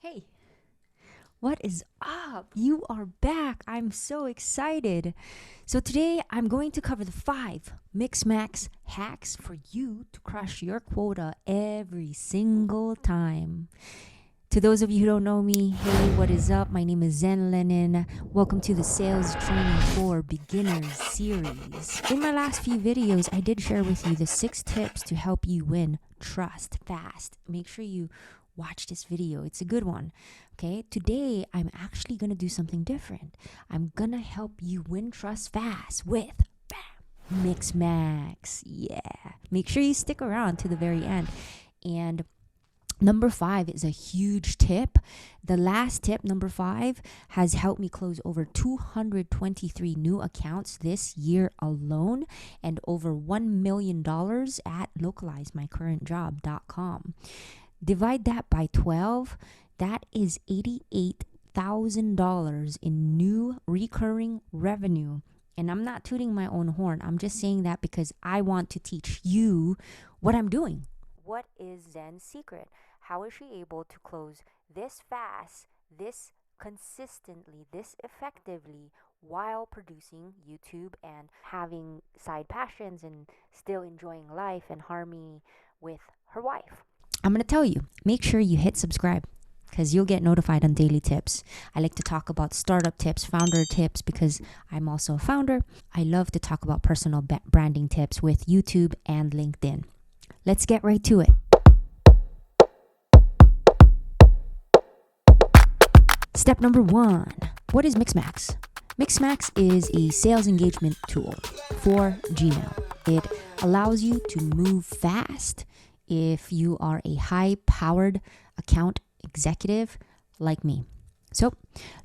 Hey, what is up? You are back. I'm so excited. So, today I'm going to cover the 5 MIXMAX hacks for you to crush your quota every single time. To those of you who don't know me, hey, what is up? My name is Zen Lennon. Welcome to the Sales Training for Beginners series. In my last few videos, I did share with you the 6 tips to help you win trust fast. Make sure you watch this video. It's a good one. Okay, today I'm actually going to do something different. I'm going to help you win trust fast with MIXMAX. Yeah. Make sure you stick around to the very end. And number 5 is a huge tip. The last tip, number 5, has helped me close over 223 new accounts this year alone and over $1 million at localizemycurrentjob.com. Divide that by 12. That is $88,000 in new recurring revenue. And I'm not tooting my own horn. I'm just saying that because I want to teach you what I'm doing. What is Zen's secret? How is she able to close this fast, this consistently, this effectively while producing YouTube and having side passions and still enjoying life and harmony with her wife? I'm going to tell you, make sure you hit subscribe because you'll get notified on daily tips. I like to talk about startup tips, founder tips, because I'm also a founder. I love to talk about personal branding tips with YouTube and LinkedIn. Let's get right to it. Step number 1. What is MIXMAX? MIXMAX is a sales engagement tool for Gmail. It allows you to move fast if you are a high-powered account executive like me. So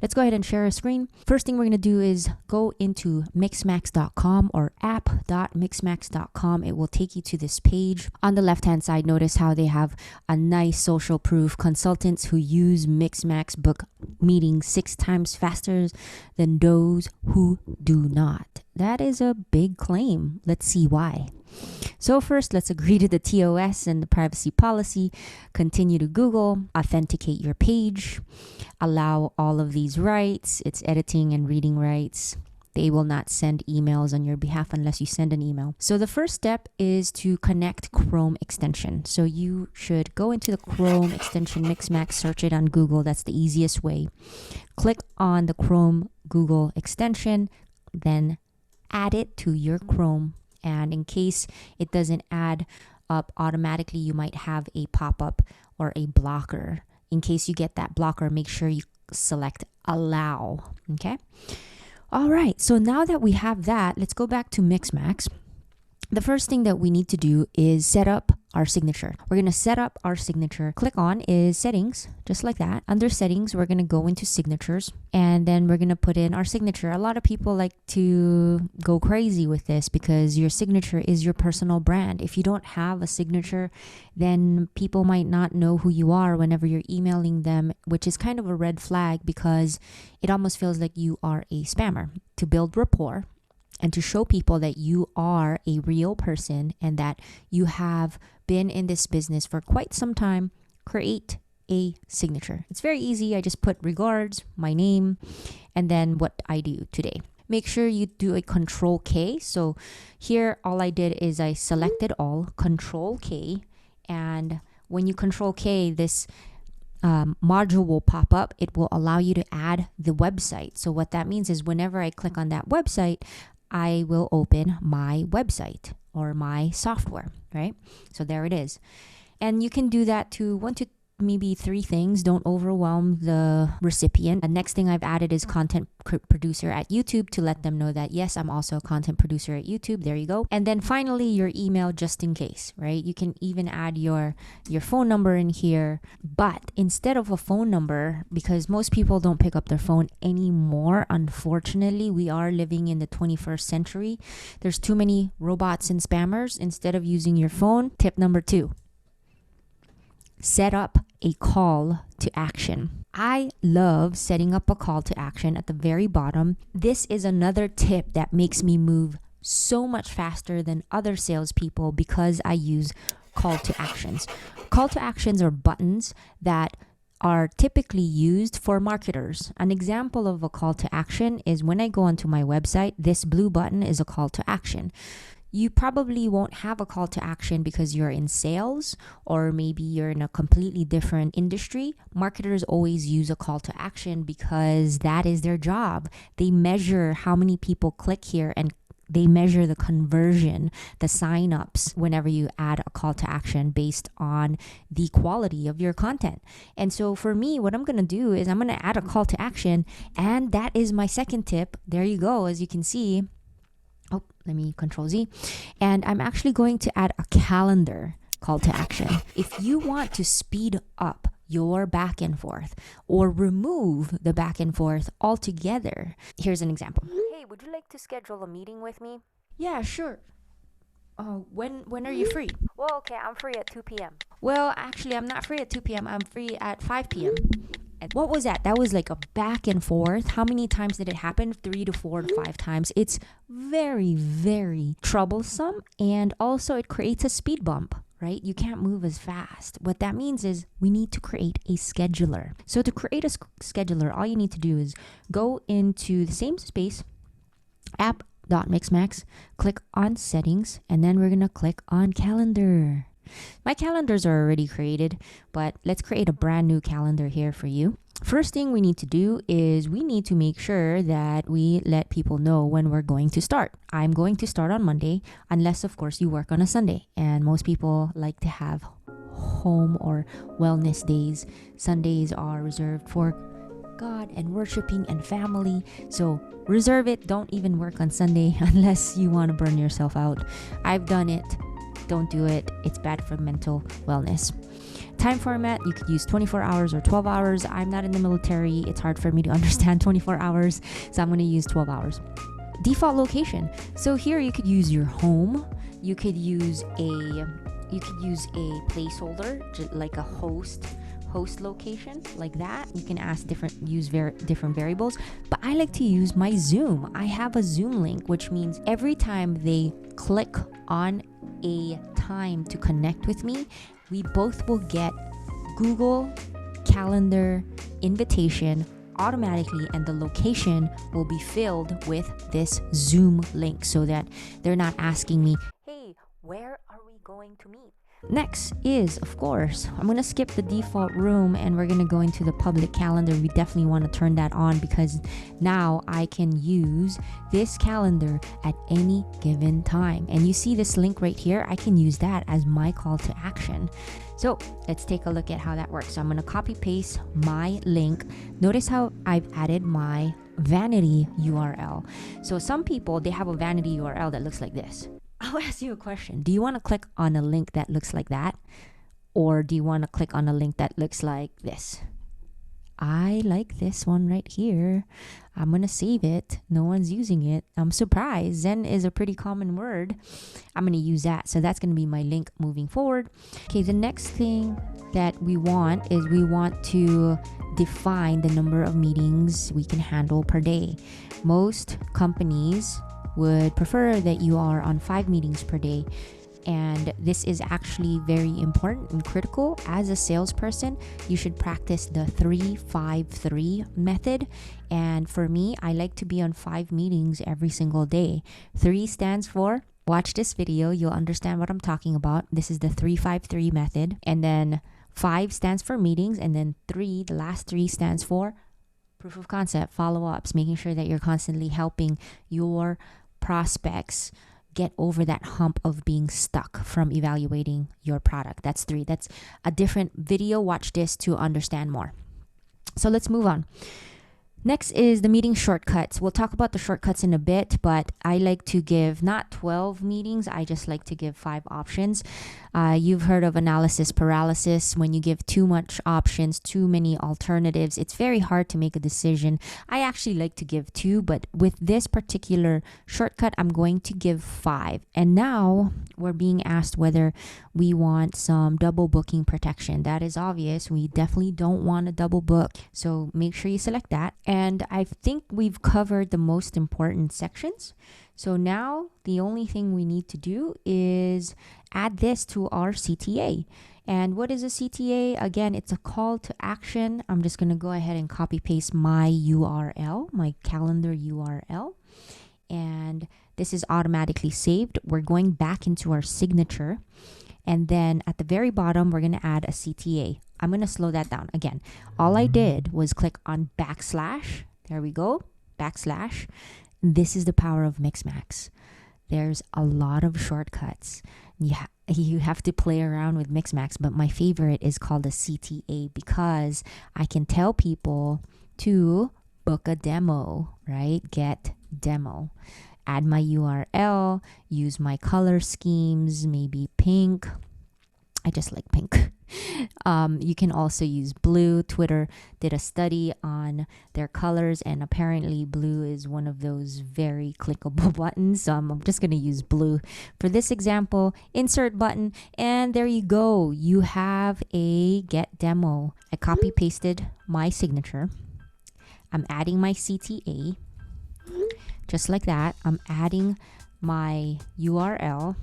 let's go ahead and share a screen. First thing we're going to do is go into mixmax.com or app.mixmax.com. It will take you to this page. On the left-hand side, notice how they have a nice social proof. Consultants who use MIXMAX book meetings 6 times faster than those who do not. That is a big claim. Let's see why. So first, let's agree to the TOS and the privacy policy. Continue to Google, authenticate your page, allow all of these rights. It's editing and reading rights. They will not send emails on your behalf unless you send an email. So the first step is to connect Chrome extension. So you should go into the Chrome extension MIXMAX, search it on Google. That's the easiest way. Click on the Chrome Google extension, then add it to your Chrome. And in case it doesn't add up automatically, you might have a pop-up or a blocker. In case you get that blocker, make sure you select allow. Okay. All right. So now that we have that, let's go back to MIXMAX. The first thing that we need to do is set up our signature. We're going to set up our signature. Click on is settings, just like that. Under settings, we're going to go into signatures and then we're going to put in our signature. A lot of people like to go crazy with this because your signature is your personal brand. If you don't have a signature, then people might not know who you are whenever you're emailing them, which is kind of a red flag because it almost feels like you are a spammer. To build rapport and to show people that you are a real person and that you have been in this business for quite some time, create a signature. It's very easy. I just put regards, my name, and then what I do today. Make sure you do a Control K. So here, all I did is I selected all, Control K, and when you Control K, this module will pop up. It will allow you to add the website. So what that means is whenever I click on that website, I will open my website or my software, right? So there it is. And you can do that to 1 to maybe 3 things. Don't overwhelm the recipient. The next thing I've added is content producer at YouTube to let them know that, yes, I'm also a content producer at YouTube. There you go. And then finally, your email just in case, right? You can even add your phone number in here. But instead of a phone number, because most people don't pick up their phone anymore, unfortunately, we are living in the 21st century. There's too many robots and spammers. Instead of using your phone, tip number 2. Set up a call to action. I love setting up a call to action at the very bottom. This is another tip that makes me move so much faster than other salespeople because I use call to actions. Call to actions are buttons that are typically used for marketers. An example of a call to action is when I go onto my website, this blue button is a call to action. You probably won't have a call to action because you're in sales or maybe you're in a completely different industry. Marketers always use a call to action because that is their job. They measure how many people click here and they measure the conversion, the sign-ups whenever you add a call to action based on the quality of your content. And so for me, what I'm going to do is I'm going to add a call to action, and that is my second tip. There you go. As you can see, oh, let me Control Z. And I'm actually going to add a calendar call to action. If you want to speed up your back and forth or remove the back and forth altogether, here's an example. Hey, would you like to schedule a meeting with me? Yeah, sure. When are you free? Well, okay, I'm free at 2 p.m. Well, actually, I'm not free at 2 p.m. I'm free at 5 p.m. And what was that? That was like a back and forth. How many times did it happen? 3 to 4 to 5 times. It's very, very troublesome. And also it creates a speed bump, right? You can't move as fast. What that means is we need to create a scheduler. So to create a scheduler, all you need to do is go into the same space, app.mixmax, click on settings, and then we're going to click on calendar. My calendars are already created, but let's create a brand new calendar here for you. First thing we need to do is we need to make sure that we let people know when we're going to start. I'm going to start on Monday, unless of course you work on a Sunday. And most people like to have home or wellness days. Sundays are reserved for God and worshiping and family. So reserve it. Don't even work on Sunday unless you want to burn yourself out. I've done it. Don't do it. It's bad for mental wellness. Time format, you could use 24 hours or 12 hours. I'm not in the military. It's hard for me to understand 24 hours, so I'm going to use 12 hours. Default location. So here you could use your home. You could use a placeholder, like a host location, like that. You can ask different variables, but I like to use my Zoom. I have a Zoom link, which means every time they click on a time to connect with me, we both will get Google Calendar invitation automatically, and the location will be filled with this Zoom link so that they're not asking me, hey, where are we going to meet? Next is, of course, I'm going to skip the default room and we're going to go into the public calendar. We definitely want to turn that on because now I can use this calendar at any given time. And you see this link right here? I can use that as my call to action. So let's take a look at how that works. So I'm going to copy paste my link. Notice how I've added my vanity URL. So some people, they have a vanity URL that looks like this. I'll ask you a question. Do you want to click on a link that looks like that? Or do you want to click on a link that looks like this? I like this one right here. I'm going to save it. No one's using it. I'm surprised. Zen is a pretty common word. I'm going to use that. So that's going to be my link moving forward. Okay, the next thing that we want is we want to define the number of meetings we can handle per day. Most companies would prefer that you are on 5 meetings per day. And this is actually very important and critical. As a salesperson, you should practice the 3-5-3 method. And for me, I like to be on 5 meetings every single day. 3 stands for, watch this video, you'll understand what I'm talking about. This is the 3-5-3 method. And then 5 stands for meetings. And then 3, the last 3 stands for proof of concept, follow-ups, making sure that you're constantly helping your prospects get over that hump of being stuck from evaluating your product. That's 3. That's a different video. Watch this to understand more. So let's move on. Next is the meeting shortcuts. We'll talk about the shortcuts in a bit, but I like to give not 12 meetings. I just like to give 5 options. You've heard of analysis paralysis. When you give too much options, too many alternatives, it's very hard to make a decision. I actually like to give 2, but with this particular shortcut, I'm going to give 5. And now we're being asked whether we want some double booking protection. That is obvious. We definitely don't want a double book. So make sure you select that. And I think we've covered the most important sections. So now the only thing we need to do is add this to our CTA. And what is a CTA? Again, it's a call to action. I'm just going to go ahead and copy paste my URL, my calendar URL. And this is automatically saved. We're going back into our signature. And then at the very bottom, we're going to add a CTA. I'm going to slow that down. Again, all I did was click on backslash. There we go. Backslash. This is the power of MIXMAX. There's a lot of shortcuts. You have to play around with MIXMAX, but my favorite is called a CTA because I can tell people to book a demo, right? Get demo. Add my URL, use my color schemes, maybe pink. I just like pink. You can also use blue. Twitter did a study on their colors, and apparently blue is one of those very clickable buttons. So I'm just going to use blue for this example. Insert button, and there you go. You have a get demo. I copy pasted my signature. I'm adding my CTA. Just like that. I'm adding my URL.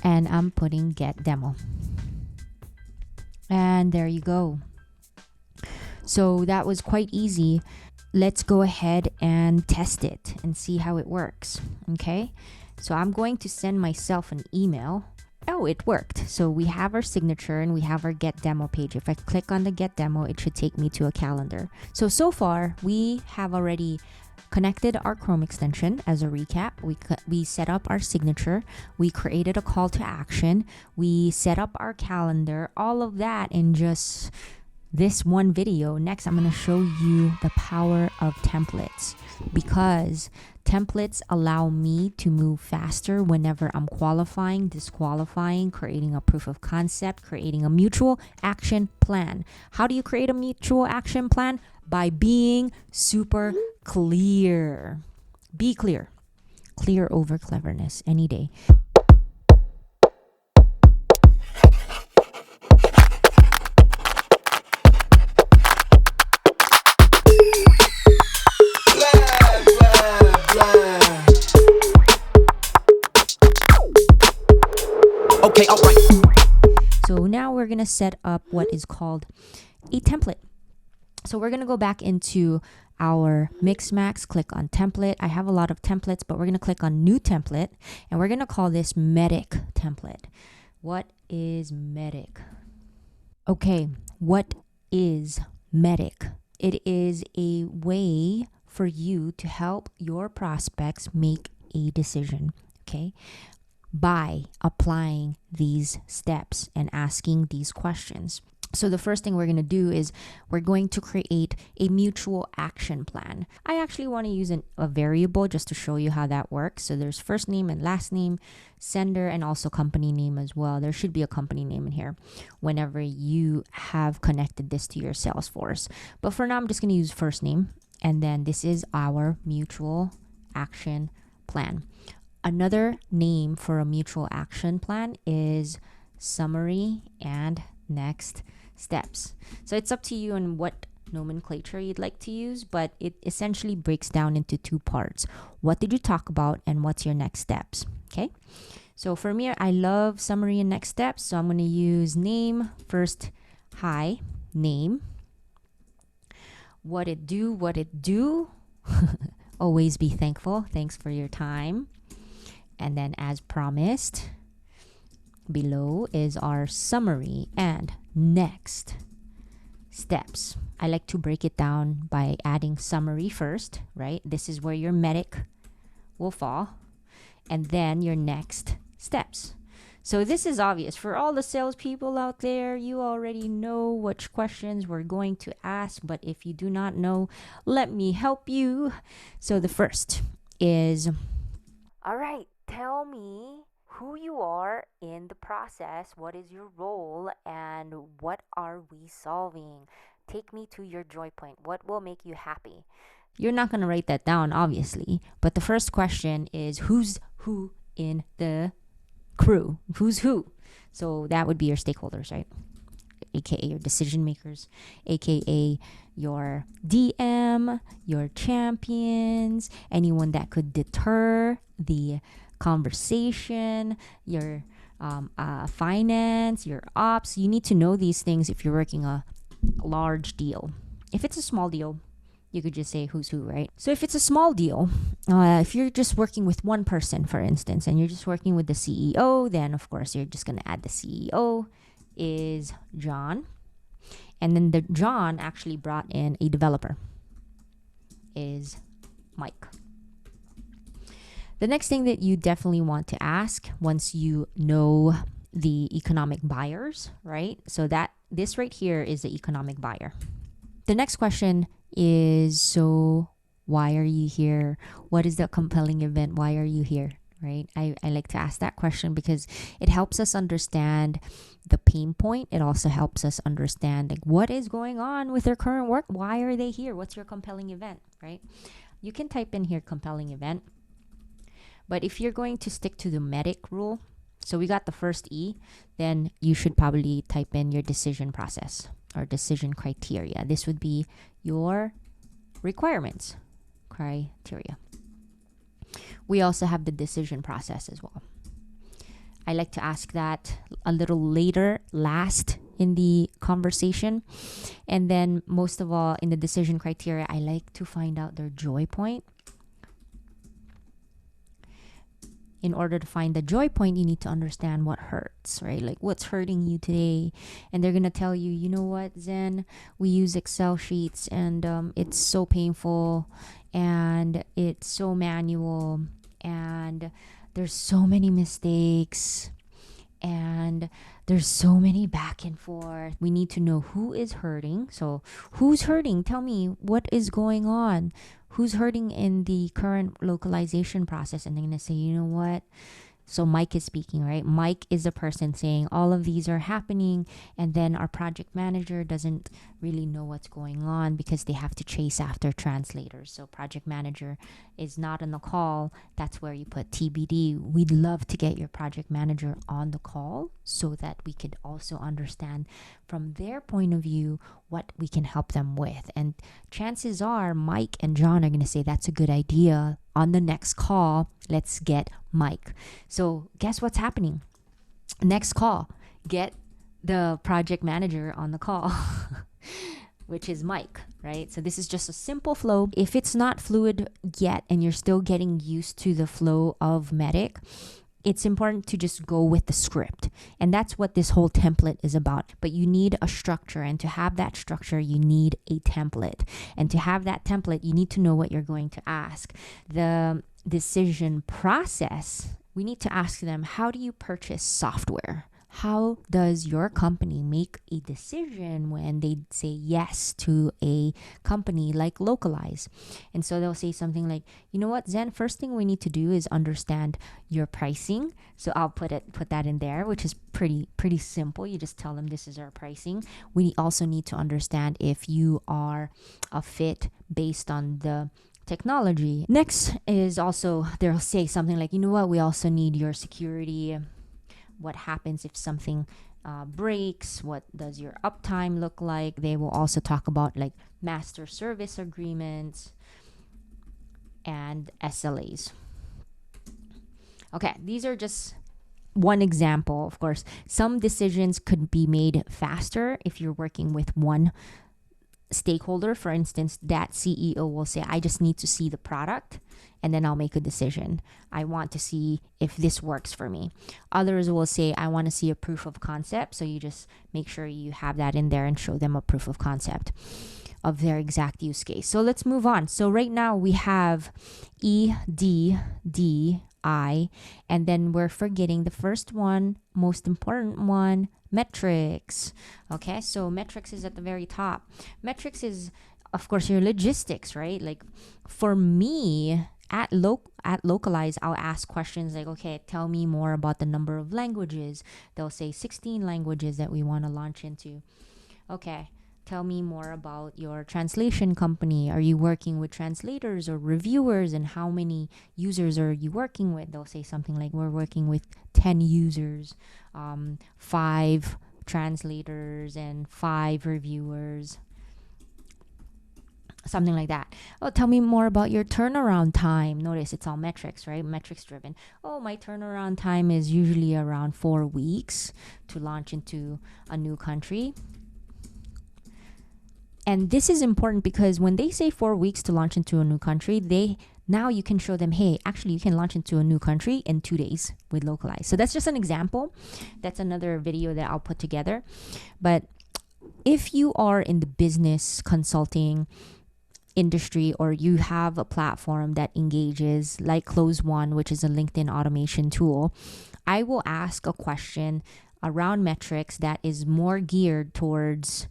And I'm putting get demo. And there you go. So that was quite easy. Let's go ahead and test it and see how it works. Okay. So I'm going to send myself an email. Oh, it worked. So we have our signature and we have our get demo page. If I click on the get demo, it should take me to a calendar. So far we have already connected our Chrome extension. As a recap, we set up our signature, we created a call to action, we set up our calendar, all of that in just this one video. Next, I'm going to show you the power of templates, because templates allow me to move faster whenever I'm qualifying, disqualifying, creating a proof of concept, creating a mutual action plan. How do you create a mutual action plan? By being super clear. Be clear. Clear over cleverness any day. Okay, all right. So now we're going to set up what is called a template. So we're going to go back into our MIXMAX, click on template. I have a lot of templates, but we're going to click on new template, and we're going to call this MEDDIC template. What is MEDDIC? Okay, what is MEDDIC? It is a way for you to help your prospects make a decision, okay, by applying these steps and asking these questions. So the first thing we're going to do is we're going to create a mutual action plan. I actually want to use a variable just to show you how that works. So there's first name and last name, sender, and also company name as well. There should be a company name in here whenever you have connected this to your Salesforce. But for now, I'm just going to use first name. And then this is our mutual action plan. Another name for a mutual action plan is summary and next steps. So it's up to you on what nomenclature you'd like to use, but it essentially breaks down into two parts. What did you talk about and what's your next steps? Okay. So for me, I love summary and next steps. So I'm going to use name first. Hi, name. What it do. Always be thankful. Thanks for your time. And then as promised, below is our summary and next steps. I like to break it down by adding summary first, right? This is where your MEDDIC will fall. And then your next steps. So this is obvious. For all the salespeople out there, you already know which questions we're going to ask. But if you do not know, let me help you. So the first is, all right, tell me who you are in the process, what is your role, and what are we solving? Take me to your joy point. What will make you happy? You're not going to write that down, obviously, but the first question is who's who in the crew? Who's who? So that would be your stakeholders, right? AKA your decision makers, AKA your DM, your champions, anyone that could deter the conversation, your finance, your ops. You need to know these things if you're working a large deal. If it's a small deal, you could just say who's who, right? So if it's a small deal, if you're just working with one person, for instance, and you're just working with the CEO, then of course you're just going to add the CEO is John. And then the John actually brought in a developer is Mike. The next thing that you definitely want to ask once you know the economic buyers, right? So that this right here is the economic buyer. The next question is, so why are you here? What is the compelling event? Why are you here? Right? I like to ask that question because it helps us understand the pain point. It also helps us understand like what is going on with their current work. Why are they here? What's your compelling event? Right? You can type in here compelling event. But if you're going to stick to the MEDDIC rule, so we got the first E, then you should probably type in your decision process or decision criteria. This would be your requirements criteria. We also have the decision process as well. I like to ask that a little later, last in the conversation. And then most of all, in the decision criteria, I like to find out their joy point. In order to find the joy point, you need to understand what hurts, right? Like what's hurting you today. And they're going to tell you, you know what, Zen, we use Excel sheets and it's so painful and it's so manual and there's so many mistakes and there's so many back and forth. We need to know who is hurting. So who's hurting? Tell me what is going on. Who's hurting in the current localization process? And they're going to say, you know what? So Mike is speaking, right? Mike is the person saying all of these are happening. And then our project manager doesn't really know what's going on because they have to chase after translators. So project manager is not on the call. That's where you put TBD. We'd love to get your project manager on the call so that we could also understand from their point of view what we can help them with. And chances are Mike and John are going to say that's a good idea. On the next call, let's get Mike. So guess what's happening? Next call, get the project manager on the call, which is Mike, right? So this is just a simple flow. If it's not fluid yet and you're still getting used to the flow of MEDDIC, it's important to just go with the script. And that's what this whole template is about. But you need a structure. And to have that structure, you need a template. And to have that template, you need to know what you're going to ask. The decision process, we need to ask them, how do you purchase software? How does your company make a decision when they say yes to a company like Localize? And so they'll say something like, you know what, Zen, first thing we need to do is understand your pricing. So I'll put that in there, which is pretty simple. You just tell them this is our pricing. We also need to understand if you are a fit based on the technology. Next is also, they'll say something like, you know what, we also need your security. What happens if something breaks? What does your uptime look like? They will also talk about like master service agreements and SLAs. Okay, these are just one example. Of course, some decisions could be made faster if you're working with one stakeholder. For instance, that CEO will say, I just need to see the product and then I'll make a decision. I want to see if this works for me. Others will say, I want to see a proof of concept. So you just make sure you have that in there and show them a proof of concept of their exact use case. So let's move on. So right now we have E, D, D, I, and then we're forgetting the first one, most important one, metrics. Okay, so metrics is at the very top. Metrics is, of course, your logistics, right? Like for me, at Localize, I'll ask questions like, okay, tell me more about the number of languages. They'll say 16 languages that we want to launch into. Okay, tell me more about your translation company. Are you working with translators or reviewers, and how many users are you working with? They'll say something like, we're working with 10 users, 5 translators and 5 reviewers. Something like that. Oh, tell me more about your turnaround time. Notice it's all metrics, right? Metrics driven. Oh, my turnaround time is usually around 4 weeks to launch into a new country. And this is important because when they say 4 weeks to launch into a new country, now you can show them, hey, actually you can launch into a new country in 2 days with localize. So that's just an example. That's another video that I'll put together. But if you are in the business consulting industry, or you have a platform that engages like Close One, which is a LinkedIn automation tool, I will ask a question around metrics that is more geared towards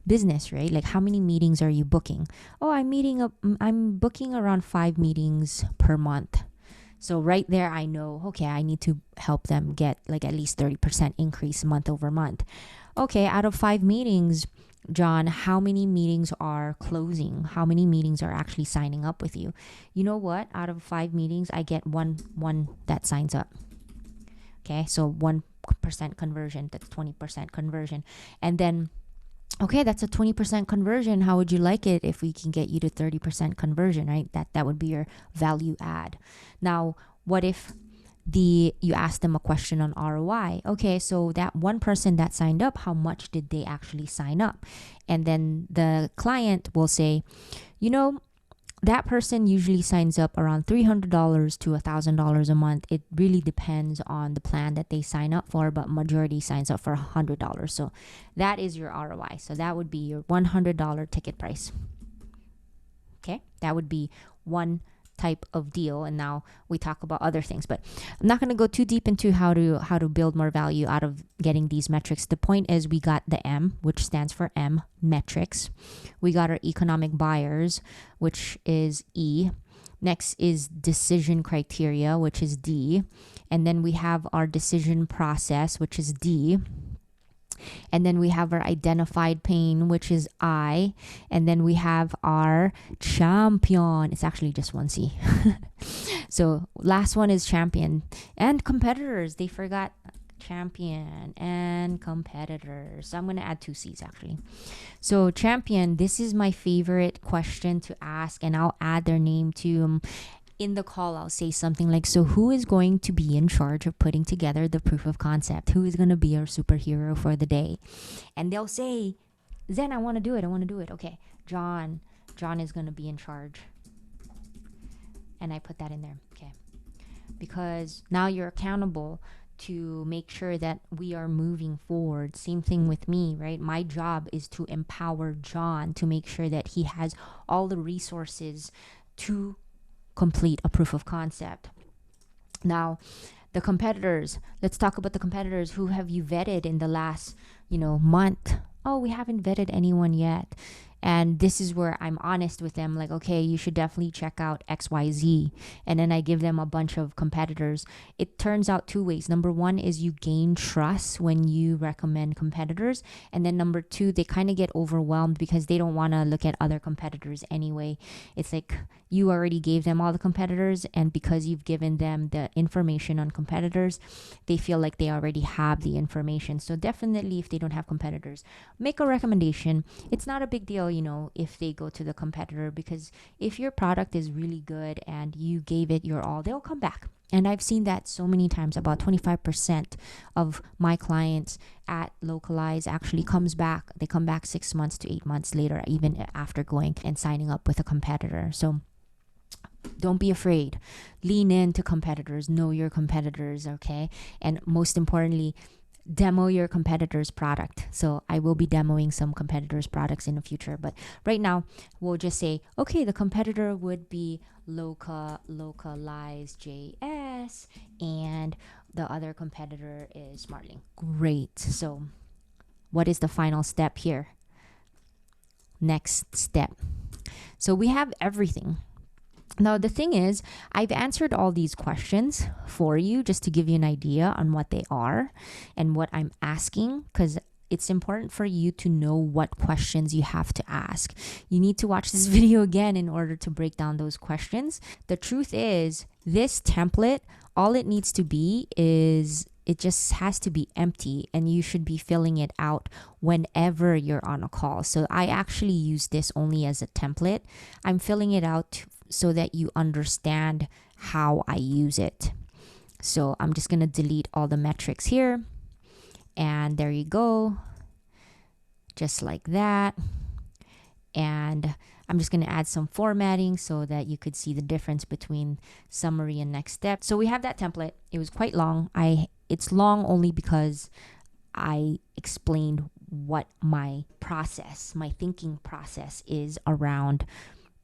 business, right? Like, how many meetings are you booking? Oh, I'm booking around 5 meetings per month. So right there, I know, okay, I need to help them get like at least 30% increase month over month. Okay, out of 5 meetings, John, how many meetings are closing? How many meetings are actually signing up with you? You know what? Out of 5 meetings, I get one that signs up. Okay, so 1% conversion, that's 20% conversion. And then, okay, that's a 20% conversion. How would you like it if we can get you to 30% conversion, right? That would be your value add. Now, what if you ask them a question on ROI? Okay, so that one person that signed up, how much did they actually sign up? And then the client will say, you know, that person usually signs up around $300 to $1,000 a month. It really depends on the plan that they sign up for, but majority signs up for $100. So that is your ROI. So that would be your $100 ticket price. Okay, that would be one type of deal. And now we talk about other things, but I'm not going to go too deep into how to build more value out of getting these metrics. The point is, we got the M, which stands for M, metrics. We got our economic buyers, which is E. Next is decision criteria, which is D. And then we have our decision process, which is D. And then we have our identified pain, which is I. And then we have our champion. It's actually just one C. So last one is champion. And competitors. They forgot champion and competitors. So I'm going to add 2 C's actually. So champion, this is my favorite question to ask. And I'll add their name to in the call. I'll say something like, so who is going to be in charge of putting together the proof of concept? Who is going to be our superhero for the day? And they'll say, Zen, I want to do it. Okay, John is going to be in charge. And I put that in there. Okay, because now you're accountable to make sure that we are moving forward. Same thing with me, right? My job is to empower John to make sure that he has all the resources to complete a proof of concept. Now, the competitors, let's talk about the competitors. Who have you vetted in the last, month? Oh, we haven't vetted anyone yet. And this is where I'm honest with them, like, okay, you should definitely check out XYZ. And then I give them a bunch of competitors. It turns out 2 ways. Number 1 is you gain trust when you recommend competitors. And then number 2, they kind of get overwhelmed because they don't want to look at other competitors anyway. It's like you already gave them all the competitors, and because you've given them the information on competitors, they feel like they already have the information. So definitely, if they don't have competitors, make a recommendation. It's not a big deal, if they go to the competitor, because if your product is really good and you gave it your all, they'll come back. And I've seen that so many times. About 25% of my clients at Localize actually comes back. They come back 6 months to 8 months later, even after going and signing up with a competitor. So don't be afraid. Lean into competitors. Know your competitors, okay? And most importantly, demo your competitor's product. So I will be demoing some competitors' products in the future, but right now we'll just say, okay, the competitor would be Localize JS, and the other competitor is SmartLink. Great. So what is the final step here? Next step. So we have everything. Now, the thing is, I've answered all these questions for you just to give you an idea on what they are and what I'm asking, because it's important for you to know what questions you have to ask. You need to watch this video again in order to break down those questions. The truth is, this template, all it needs to be is It just has to be empty, and you should be filling it out whenever you're on a call. So I actually use this only as a template. I'm filling it out so that you understand how I use it. So I'm just going to delete all the metrics here. And there you go. Just like that. And I'm just going to add some formatting so that you could see the difference between summary and next step. So we have that template. It was quite long. It's long only because I explained what my process, my thinking process is around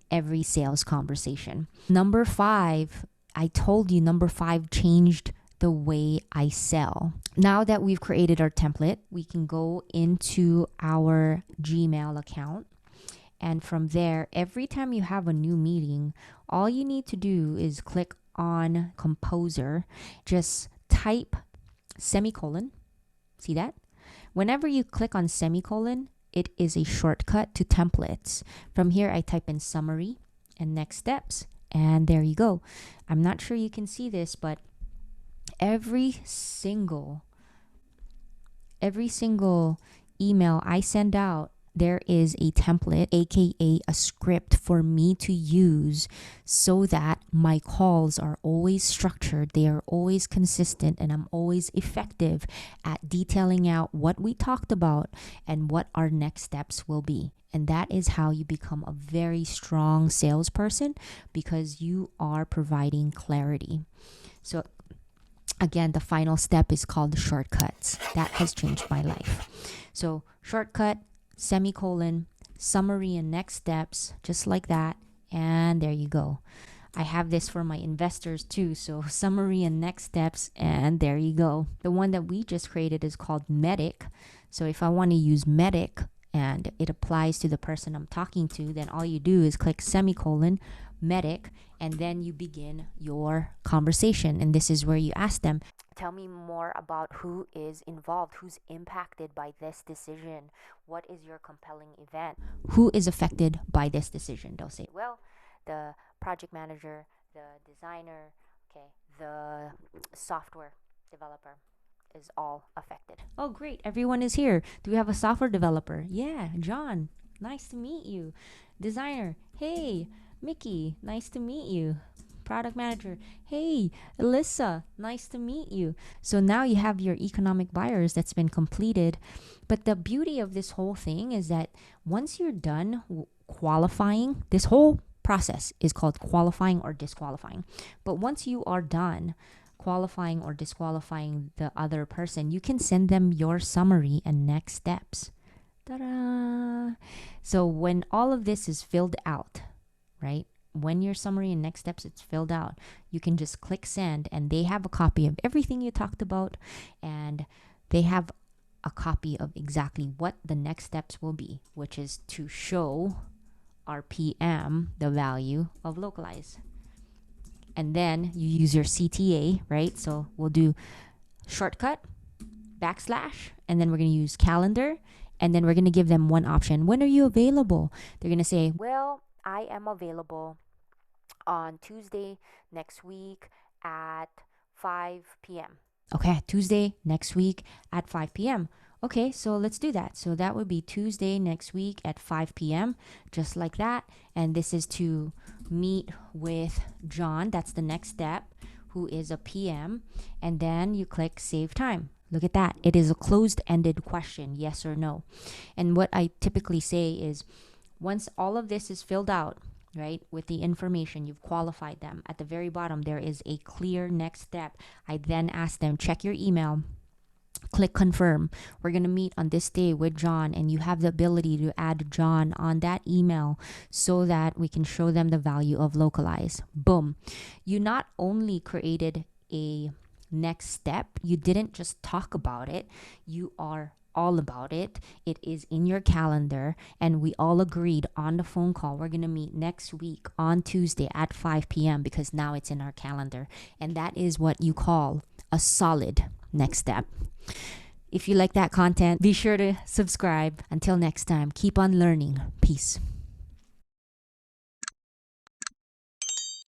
every sales conversation. Number 5, I told you number 5 changed the way I sell. Now that we've created our template, we can go into our Gmail account. And from there, every time you have a new meeting, all you need to do is click on Composer, just type semicolon. See that? Whenever you click on semicolon, it is a shortcut to templates. From here, I type in summary and next steps, and there you go. I'm not sure you can see this, but every single email I send out, there is a template, aka a script for me to use so that my calls are always structured, they are always consistent, and I'm always effective at detailing out what we talked about and what our next steps will be. And that is how you become a very strong salesperson, because you are providing clarity. So again, the final step is called shortcuts. That has changed my life. So shortcut, semicolon, summary and next steps, just like that. And there you go. I have this for my investors too. So summary and next steps, and there you go. The one that we just created is called MEDDIC. So if I want to use MEDDIC and it applies to the person I'm talking to, then all you do is click semicolon, MEDDIC, and then you begin your conversation. And this is where you ask them, tell me more about who is involved, who's impacted by this decision. What is your compelling event? Who is affected by this decision? They'll say, well, the project manager, the designer, okay, the software developer is all affected. Oh, great. Everyone is here. Do we have a software developer? Yeah, John. Nice to meet you. Designer. Hey, Mickey. Nice to meet you. Product manager. Hey, Alyssa. Nice to meet you. So now you have your economic buyers that's been completed. But the beauty of this whole thing is that once you're done qualifying, this whole process is called qualifying or disqualifying. But once you are done qualifying or disqualifying the other person, you can send them your summary and next steps. Ta-da! So when all of this is filled out, right? When your summary and next steps is filled out, you can just click send, and they have a copy of everything you talked about, and they have a copy of exactly what the next steps will be, which is to show our PM the value of localize. And then you use your CTA, right? So we'll do shortcut, backslash, and then we're going to use calendar, and then we're going to give them one option. When are you available? They're going to say, well, I am available on Tuesday next week at 5 p.m. Okay, Tuesday next week at 5 p.m. Okay, so let's do that. So that would be Tuesday next week at 5 p.m. Just like that. And this is to meet with John. That's the next step, who is a PM. And then you click save time. Look at that. It is a closed-ended question, yes or no. And what I typically say is, once all of this is filled out, right, with the information, you've qualified them, at the very bottom, there is a clear next step. I then ask them, check your email, click confirm. We're going to meet on this day with John, and you have the ability to add John on that email so that we can show them the value of localize. Boom. You not only created a next step, you didn't just talk about it, you are all about it. It is in your calendar, and we all agreed on the phone call, we're going to meet next week on Tuesday at 5 p.m. because now it's in our calendar. And that is what you call a solid next step. If you like that content, be sure to subscribe. Until next time, keep on learning. Peace.